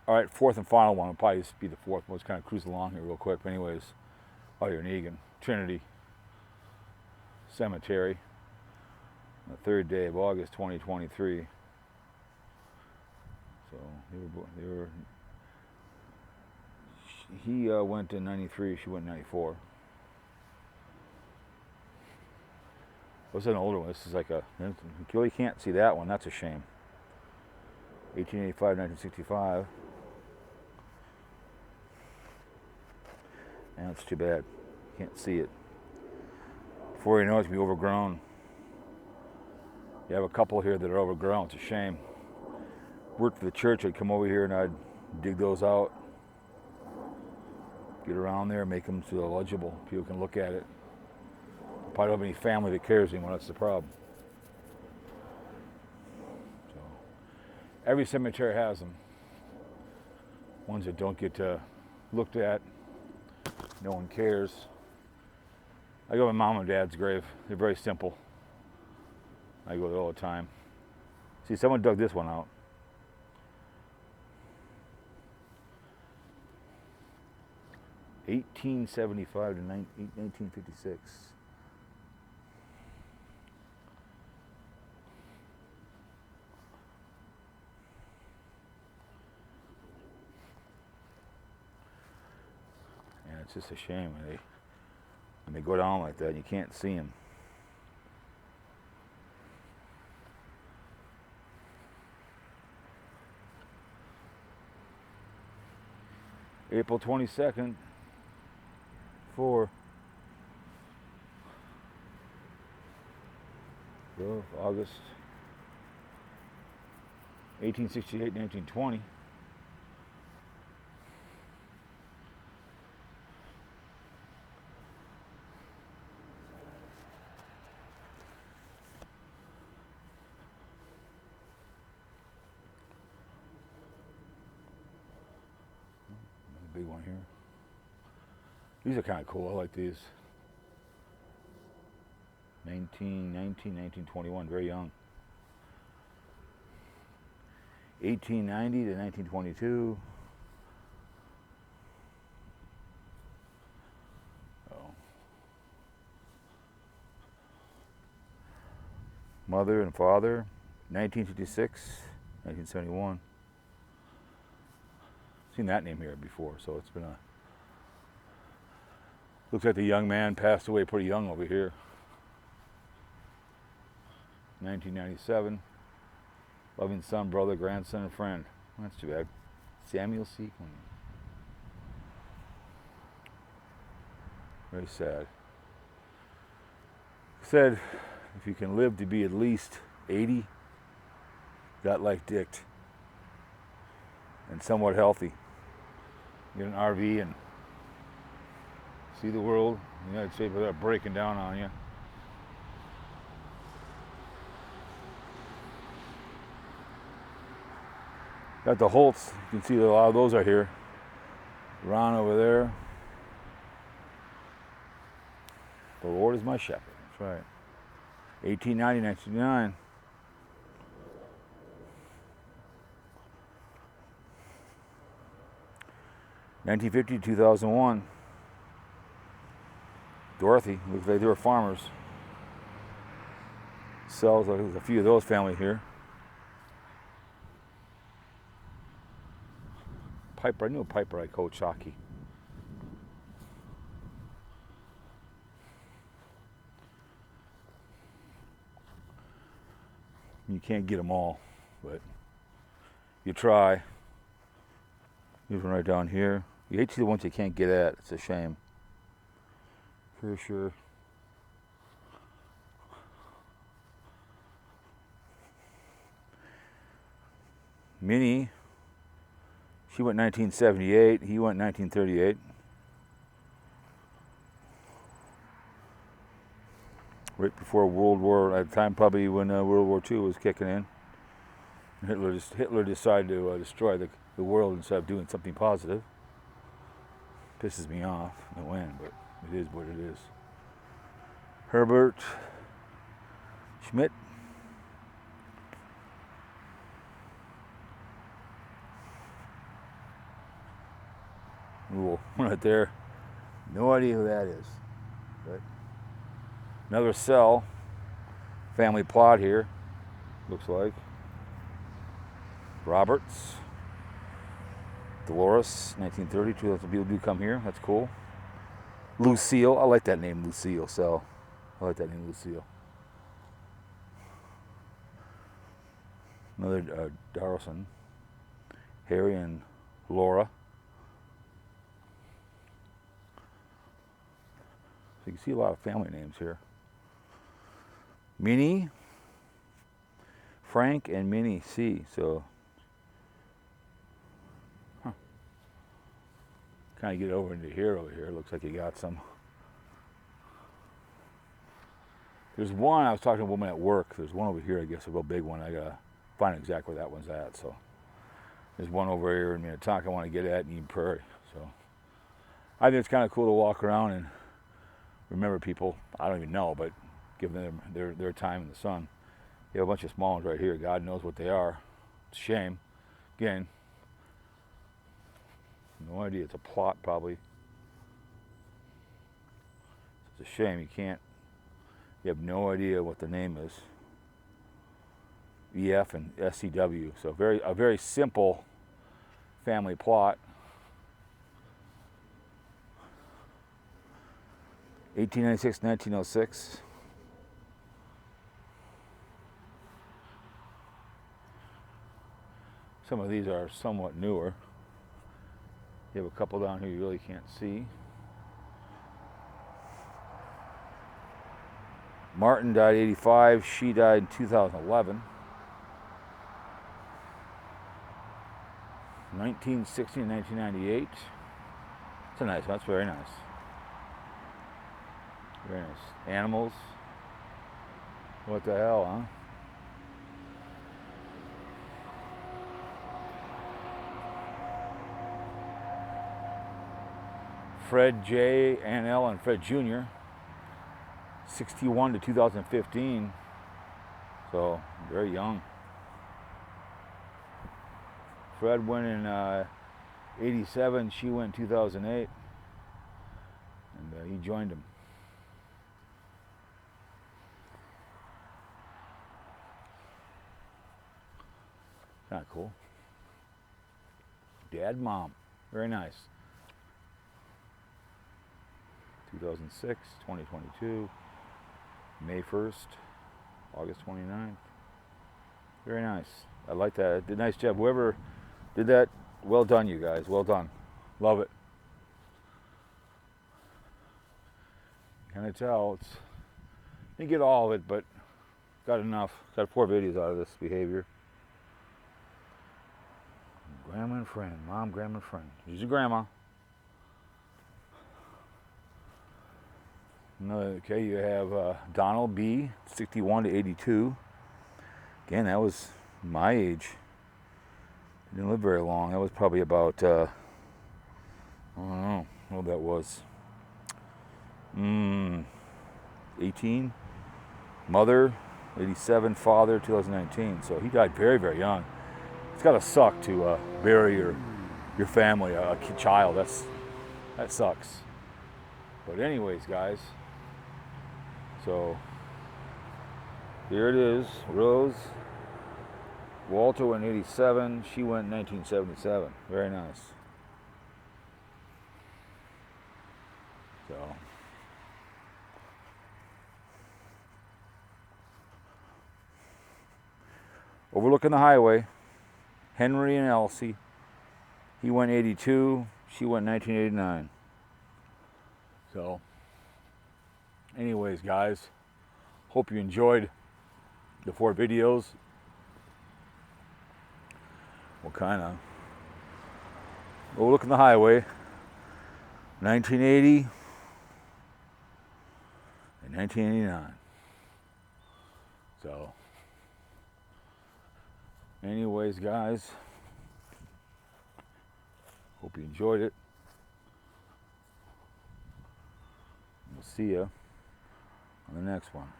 All right, fourth and final one will probably just be the fourth. We'll just kind of cruise along here real quick. But anyways, oh, you're in Egan. Trinity Cemetery, the 3rd day of August 2023. So he went in 93, she went in 94. This is an older one. This is like you really can't see that one. That's a shame. 1885, 1965. And it's too bad. Can't see it. Before you know it, it's going to be overgrown. You have a couple here that are overgrown. It's a shame. Worked for the church. I'd come over here and I'd dig those out. Get around there, make them so legible. People can look at it. Probably don't have any family that cares anymore. That's the problem. So, every cemetery has them. Ones that don't get looked at. No one cares. I go to my mom and dad's grave. They're very simple. I go there all the time. See, someone dug this one out. (1875 to 1956). And it's just a shame when they go down like that. You can't see them. April 22nd, 4. August 1868, 1920. Big one here. These are kind of cool. I like these. 1921, very young. 1890 to 1922. Oh. Mother and father, 1956, 1971. Seen that name here before, so it's been a... Looks like the young man passed away pretty young over here. 1997. Loving son, brother, grandson, and friend. That's too bad. Samuel C. Queen. Very sad. Said, if you can live to be at least 80, got like Dick, and somewhat healthy. Get an RV and see the world, the United States, without breaking down on you. Got the Holtz. You can see that a lot of those are here. Ron over there. The Lord is my shepherd. That's right. 1890, 1909. (1950 to 2001). Dorothy, looks like they were farmers. Sells, there's a few of those family here. Piper, I knew a Piper, I coached hockey. You can't get them all, but you try. Here's one right down here. You hate to see the ones you can't get at. It's a shame. For sure. Minnie, she went 1978. He went 1938. Right before World War, at the time probably when World War II was kicking in. Hitler decided to destroy the world instead of doing something positive. Pisses me off, no end, but it is what it is. Herbert Schmidt. Little one right there. No idea who that is. But another cell. Family plot here. Looks like. Roberts. Dolores, 1930. 2 people do come here. That's cool. Lucille. I like that name, Lucille. So, I like that name, Lucille. Another Darlison. Harry and Laura. So you can see a lot of family names here. Minnie, Frank, and Minnie C. So, kind of get over into here. Looks like you got some. There's one, I was talking to a woman at work. There's one over here, I guess, a real big one. I gotta find exactly where that one's at. So, there's one over here in Minnetonka I want to get at in Eden Prairie. So, I think it's kind of cool to walk around and remember people. I don't even know, but give them their time in the sun. You have a bunch of small ones right here. God knows what they are. It's a shame. Again, no idea. It's a plot, probably. It's a shame you have no idea what the name is. EF and SCW. So a very simple family plot. 1896, 1906. Some of these are somewhat newer. You have a couple down here you really can't see. Martin died 85. She died in 2011. 1960 and 1998. It's a nice one. That's very nice. Very nice. Animals. What the hell, huh? Fred J. and L. and Fred Jr. 61 to 2015. So, very young. Fred went in 87. She went in 2008. And he joined him. Kind of cool. Dad, mom. Very nice. 2006, 2022, May 1st, August 29th. Very nice. I like that. Did a nice job. Whoever did that, well done, you guys. Well done. Love it. Kind of tell. Didn't get all of it, but got enough. Got 4 videos out of this behavior. Grandma and friend. Mom, grandma, and friend. She's your grandma. Okay, you have Donald B, 61 to 82. Again, that was my age. He didn't live very long. That was probably about, I don't know what that was. 18. Mother, 87. Father, 2019. So he died very, very young. It's got to suck to bury your family, a child. That sucks. But anyways, guys. So here it is. Rose. Walter went 87. She went 1977. Very nice. So overlooking the highway. Henry and Elsie. He went 82. She went 1989. So anyways, guys, hope you enjoyed the 4 videos. What kind of? Overlooking the highway, 1980 and 1989. So, anyways, guys, hope you enjoyed it. We'll see you on the next one.